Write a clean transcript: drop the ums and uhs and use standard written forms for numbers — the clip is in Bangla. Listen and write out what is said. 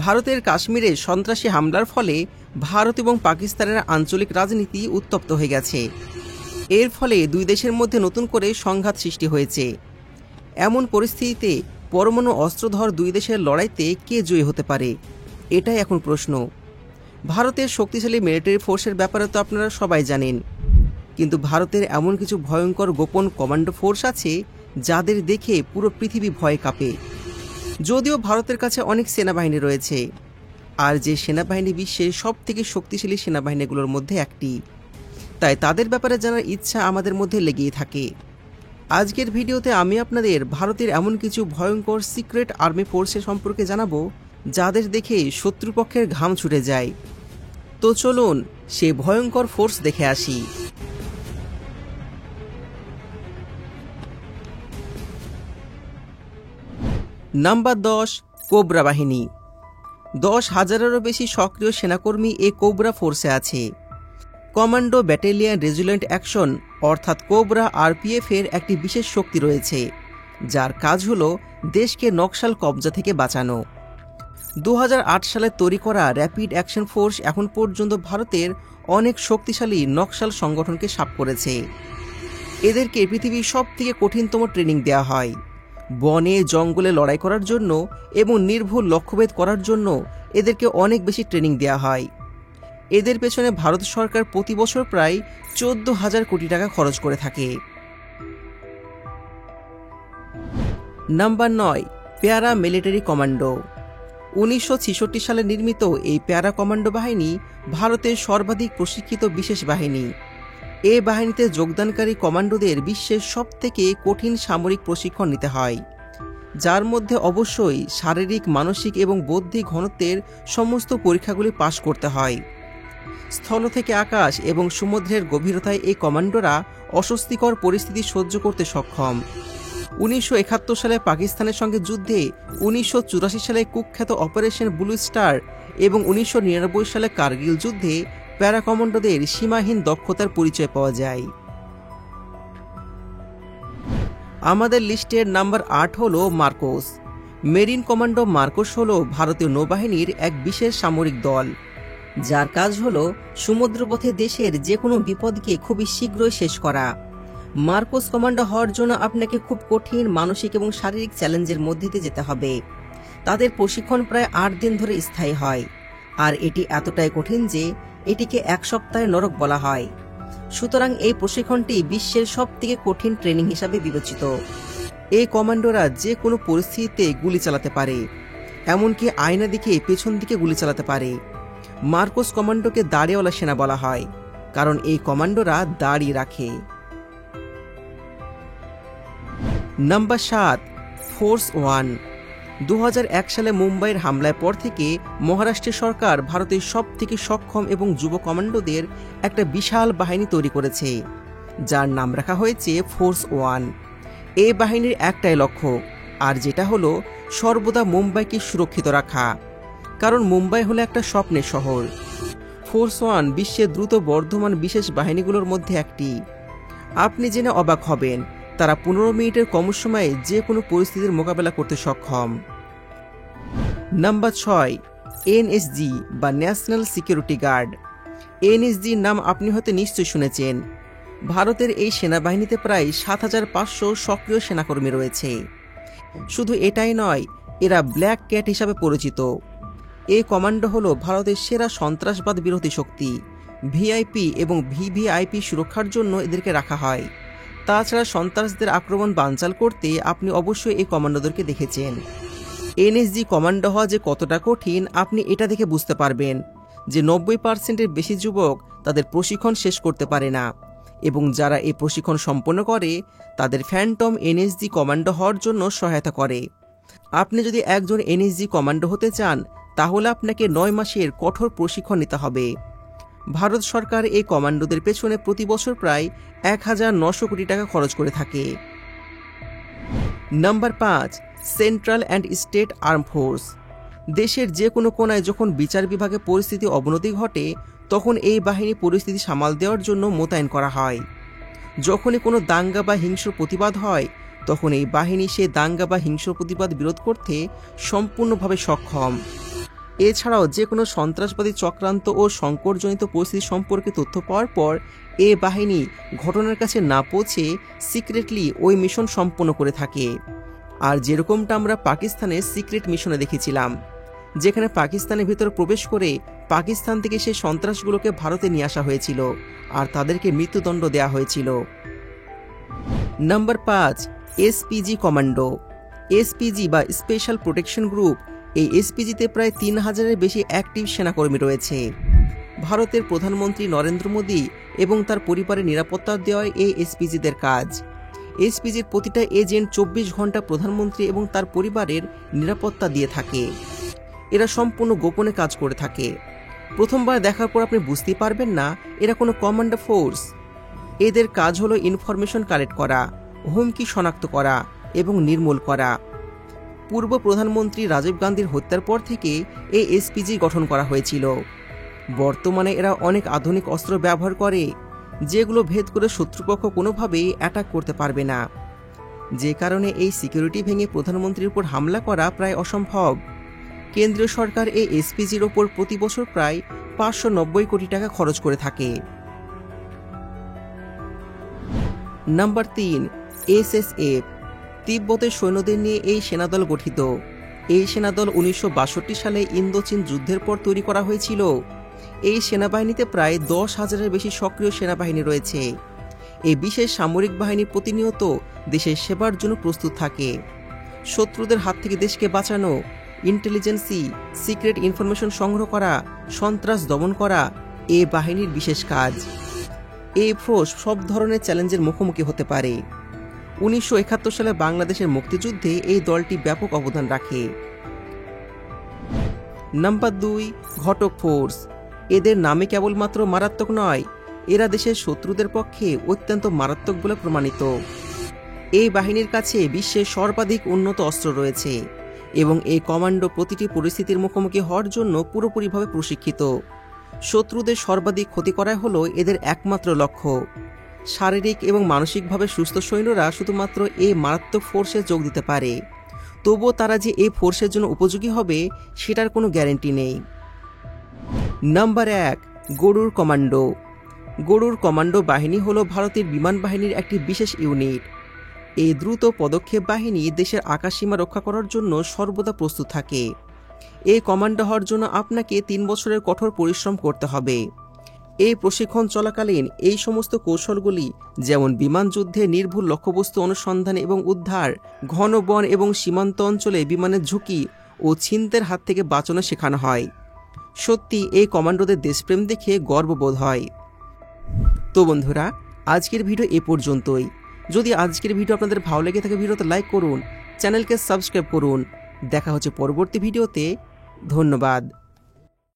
ভারতের কাশ্মীরে সন্ত্রাসী হামলার ফলে ভারত এবং পাকিস্তানের আঞ্চলিক রাজনীতি উত্তপ্ত হয়ে গেছে। এর ফলে দুই দেশের মধ্যে নতুন করে সংঘাত সৃষ্টি হয়েছে। এমন পরিস্থিতিতে পরমাণু অস্ত্রধর দুই দেশের লড়াইতে কে জয়ী হতে পারে, এটাই এখন প্রশ্ন। ভারতের শক্তিশালী মিলিটারি ফোর্সের ব্যাপারে তো আপনারা সবাই জানেন, কিন্তু ভারতের এমন কিছু ভয়ঙ্কর গোপন কমান্ডো ফোর্স আছে যাদের দেখে পুরো পৃথিবী ভয়ে কাঁপে। যদিও ভারতের কাছে অনেক সেনাবাহিনী রয়েছে, আর যে সেনাবাহিনী বিশ্বের সবথেকে শক্তিশালী সেনাবাহিনীগুলোর মধ্যে একটি, তাই তাদের ব্যাপারে জানার ইচ্ছা আমাদের মধ্যে লেগেই থাকে। আজকের ভিডিওতে আমি আপনাদের ভারতের এমন কিছু ভয়ঙ্কর সিক্রেট আর্মি ফোর্সের সম্পর্কে জানাবো যাদের দেখে শত্রুপক্ষের ঘাম ছুটে যায়। তো চলুন সেই ভয়ঙ্কর ফোর্স দেখে আসি। নাম্বার 10, কোবরা বাহিনী। 10,000-এরও বেশি সক্রিয় সেনাকর্মী এই কোবরা ফোর্সে আছে। কমান্ডো ব্যাটালিয়ন রেজিমেন্ট অ্যাকশন অর্থাৎ কোবরা আরপিএফ এর একটি বিশেষ শক্তি রয়েছে, যার কাজ হল দেশকে নকশাল কবজা থেকে বাঁচানো। 2008 সালে তৈরি করা র্যাপিড অ্যাকশন ফোর্স এখন পর্যন্ত ভারতের অনেক শক্তিশালী নকশাল সংগঠনকে সাফ করেছে। এদেরকে পৃথিবীর সবথেকে কঠিনতম ট্রেনিং দেওয়া হয়। বনে জঙ্গলে লড়াই করার জন্য এবং নির্ভুল লক্ষ্যভেদ করার জন্য এদেরকে অনেক বেশি ট্রেনিং দেওয়া হয়। এদের পেছনে ভারত সরকার প্রতি বছর প্রায় 14,000 কোটি টাকা খরচ করে থাকে। নাম্বার 9, প্যারা মিলিটারি কমান্ডো। 1966 সালে নির্মিত এই প্যারা কমান্ডো বাহিনী ভারতের সর্বাধিক প্রশিক্ষিত বিশেষ বাহিনী। এই বাহিনীতে যোগদানকারী কমান্ডোদের বিশ্বের সবথেকে কঠিন সামরিক প্রশিক্ষণ নিতে হয়, যার মধ্যে অবশ্যই শারীরিক, মানসিক এবং বৌদ্ধিক ঘনত্বের সমস্ত পরীক্ষাগুলি পাশ করতে হয়। স্থল থেকে আকাশ এবং সমুদ্রের গভীরতায় এই কমান্ডোরা অস্বস্তিকর পরিস্থিতি সহ্য করতে সক্ষম। 1971 সালে পাকিস্তানের সঙ্গে যুদ্ধে, 1984 সালে কুখ্যাত অপারেশন ব্লু স্টার এবং 1999 সালে কার্গিল যুদ্ধে প্যারা কমান্ডোদের সীমাহীন দক্ষতার পরিচয় পাওয়া যায়। আমাদের লিস্টের নাম্বার 8 হল মার্কোস। মেরিন কমান্ডো মার্কোস হল ভারতীয় নৌবাহিনীর এক বিশেষ সামরিক দল, যার কাজ হল সমুদ্রপথে দেশের যে কোনো বিপদকে খুবই শীঘ্রই শেষ করা। মার্কোস কমান্ডো হওয়ার জন্য আপনাকে খুব কঠিন মানসিক এবং শারীরিক চ্যালেঞ্জের মধ্যে দিয়ে যেতে হবে। তাদের প্রশিক্ষণ প্রায় 8 দিন ধরে স্থায়ী হয়, আর এটি এতটাই কঠিন যে এটিকে 1 সপ্তাহের নরক বলা হয়। সুতরাং এই প্রশিক্ষণটি বিশ্বের সবথেকে কঠিন ট্রেনিং হিসাবে বিবেচিত। এই কমান্ডোরা যে কোনো পরিস্থিতিতে গুলি চালাতে পারে, এমনকি আয়না দিকে পেছন দিকে গুলি চালাতে পারে। মার্কোস কমান্ডোকে দাড়িওয়ালা সেনা বলা হয়, কারণ এই কমান্ডোরা দাড়ি রাখে। Number 7, force 1। 2001 সালে মুম্বাইয়ের হামলার পর থেকে মহারাষ্ট্রের সরকার ভারতের সবথেকে সক্ষম এবং যুব কমান্ডোদের একটা বিশাল বাহিনী তৈরি করেছে, যার নাম রাখা হয়েছে ফোর্স 1। এই বাহিনীর একটাই লক্ষ্য, আর যেটা হলো সর্বদা মুম্বাইকে সুরক্ষিত রাখা, কারণ মুম্বাই হলো একটা স্বপ্নের শহর। ফোর্স 1 বিশ্বের দ্রুত বর্ধমান বিশেষ বাহিনীগুলোর মধ্যে একটি। আপনি জেনে অবাক হবেন, তারা 15 মিনিটের কম সময়ে যে কোনো পরিস্থিতির মোকাবেলা করতে সক্ষম। নাম্বার 6, এনএসজি বা ন্যাশনাল সিকিউরিটি গার্ড। এনএসজির নাম আপনি হয়তো নিশ্চয়ই শুনেছেন। ভারতের এই সেনাবাহিনীতে প্রায় 7,500 সক্রিয় সেনাকর্মী রয়েছে। শুধু এটাই নয়, এরা ব্ল্যাক ক্যাট হিসাবে পরিচিত। এই কমান্ডো হল ভারতের সেরা সন্ত্রাসবাদ বিরোধী শক্তি। ভিআইপি এবং ভিভিআইপি সুরক্ষার জন্য এদেরকে রাখা হয়। তাছাড়া সন্ত্রাসদের আক্রমণ বানচাল করতে আপনি অবশ্যই এই কমান্ডোদেরকে দেখেছেন। এনএসজি কমান্ডো হওয়া যে কতটা কঠিন আপনি এটা দেখে বুঝতে পারবেন যে 90%-এর বেশি যুবক তাদের প্রশিক্ষণ শেষ করতে পারে না, এবং যারা এই প্রশিক্ষণ সম্পন্ন করে তাদের ফ্যান্টম এনএসজি কমান্ডো হওয়ার জন্য সহায়তা করে। আপনি যদি একজন এনএসজি কমান্ডো হতে চান, তাহলে আপনাকে 9 মাসের কঠোর প্রশিক্ষণ নিতে হবে। ভারত সরকার এই কমান্ডোদের পেছনে প্রতি বছর প্রায় 1,900 কোটি টাকা খরচ করে থাকে। Number 5, central and state arm force. দেশের যে কোনো কোনায় যখন বিচার বিভাগে পরিস্থিতি অবনতি ঘটে, তখন এই বাহিনী পরিস্থিতি সামাল দেওয়ার জন্য মোতায়েন করা হয়। যখনই কোনো দাঙ্গা বা হিংস্র প্রতিবাদ হয়, তখন এই বাহিনী সে দাঙ্গা বা হিংস্র প্রতিবাদ বিরোধ করতে সম্পূর্ণভাবে সক্ষম। এছাড়াও যে কোনো সন্ত্রাসবাদী চক্রান্ত ও সংকটজনিত পরিস্থিতি সম্পর্কে তথ্য পাওয়ার পর এ বাহিনী ঘটনার কাছে না পৌঁছে সিক্রেটলি ওই মিশন সম্পন্ন করে থাকে। আর যেরকমটা আমরা পাকিস্তানের সিক্রেট মিশনে দেখেছিলাম, যেখানে পাকিস্তানের ভিতর প্রবেশ করে পাকিস্তান থেকে সেই সন্ত্রাসগুলোকে ভারতে নিয়ে আসা হয়েছিল আর তাদেরকে মৃত্যুদণ্ড দেওয়া হয়েছিল। Number 5, SPG commando. এসপিজি বা স্পেশাল প্রোটেকশন গ্রুপ, এই এসপিজিতে প্রায় 3000-এর বেশি অ্যাক্টিভ সেনাকর্মী রয়েছে। ভারতের প্রধানমন্ত্রী নরেন্দ্র মোদী এবং তার পরিবারের নিরাপত্তা দেওয়াই এই এসপিজিদের কাজ। এসপিজির প্রতিটা এজেন্ট 24 ঘন্টা প্রধানমন্ত্রী এবং তার পরিবারের নিরাপত্তা দিয়ে থাকে। এরা সম্পূর্ণ গোপনে কাজ করে থাকে। প্রথমবার দেখার পর আপনি বুঝতেই পারবেন না এরা কোনো কমান্ডো ফোর্স। এদের কাজ হলো ইনফরমেশন কালেক্ট করা, হুমকি শনাক্ত করা এবং নির্মূল করা। পূর্ব প্রধানমন্ত্রী রাজীব গান্ধীর হত্যার পর থেকে এই এসপিজি গঠন করা হয়েছিল। বর্তমানে এরা অনেক আধুনিক অস্ত্র ব্যবহার করে, যেগুলো ভেদ করে শত্রুপক্ষ কোনোভাবেই অ্যাটাক করতে পারবে না। যে কারণে এই সিকিউরিটি ভেঙে প্রধানমন্ত্রীর উপর হামলা করা প্রায় অসম্ভব। কেন্দ্রীয় সরকার এই এসপিজির ওপর প্রতি বছর প্রায় 590 কোটি টাকা খরচ করে থাকে। Number 3, SSF. তিব্বতের সৈন্যদের নিয়ে এই সেনাদল গঠিত। এই সেনাদল 1962 সালে ইন্দোচীন যুদ্ধের পর তৈরি করা হয়েছিল। এই সেনাবাহিনীতে প্রায় 10,000-এর বেশি সক্রিয় সেনাবাহিনী রয়েছে। এই বিশেষ সামরিক বাহিনী প্রতিনিয়ত দেশের সেবার জন্য প্রস্তুত থাকে। শত্রুদের হাত থেকে দেশকে বাঁচানো, ইন্টেলিজেন্সি, সিক্রেট ইনফরমেশন সংগ্রহ করা, সন্ত্রাস দমন করা এ বাহিনীর বিশেষ কাজ। এই ফোর্স সব ধরনের চ্যালেঞ্জের মুখোমুখি হতে পারে। 1971 সালে বাংলাদেশের মুক্তিযুদ্ধে এই দলটি ব্যাপক অবদান রাখে। নাম্বার 2, ঘটক ফোর্স। এদের নামে কেবলমাত্র মারাত্মক নয়, এরা দেশের শত্রুদের পক্ষে অত্যন্ত মারাত্মক বলে প্রমাণিত। এই বাহিনীর কাছে বিশ্বের সর্বাধিক উন্নত অস্ত্র রয়েছে এবং এই কমান্ডো প্রতিটি পরিস্থিতির মুখোমুখি হওয়ার জন্য পুরোপুরিভাবে প্রশিক্ষিত। শত্রুদের সর্বাধিক ক্ষতি করা হলো এদের একমাত্র লক্ষ্য। শারীরিক এবং মানসিকভাবে সুস্থ সৈন্যরা শুধুমাত্র এই মারাত্মক ফোর্সে যোগ দিতে পারে, তবুও তারা যে এই ফোর্সের জন্য উপযোগী হবে সেটার কোনো গ্যারেন্টি নেই। নাম্বার 1, গরুড় কমান্ডো। গরুড় কমান্ডো বাহিনী হল ভারতের বিমান বাহিনীর একটি বিশেষ ইউনিট। এই দ্রুত পদক্ষেপ বাহিনী দেশের আকাশসীমা রক্ষা করার জন্য সর্বদা প্রস্তুত থাকে। এই কমান্ডো হওয়ার জন্য আপনাকে 3 বছরের কঠোর পরিশ্রম করতে হবে। এই প্রশিক্ষণ চলাকালীন এই সমস্ত কৌশলগুলি, যেমন বিমান যুদ্ধে নির্ভুল লক্ষ্যবস্তু অনুসন্ধান এবং উদ্ধার, ঘন বন এবং সীমান্ত অঞ্চলে বিমানের ঝুঁকি ও ছিনতাইয়ের হাত থেকে বাঁচানো শেখানো হয়। সত্যি এই কমান্ডোদের দেশপ্রেম দেখে গর্ববোধ হয়। তো বন্ধুরা, আজকের ভিডিও এ পর্যন্তই। যদি আজকের ভিডিও আপনাদের ভালো লেগে থাকে ভিডিওতে লাইক করুন, চ্যানেলকে সাবস্ক্রাইব করুন। দেখা হচ্ছে পরবর্তী ভিডিওতে। ধন্যবাদ।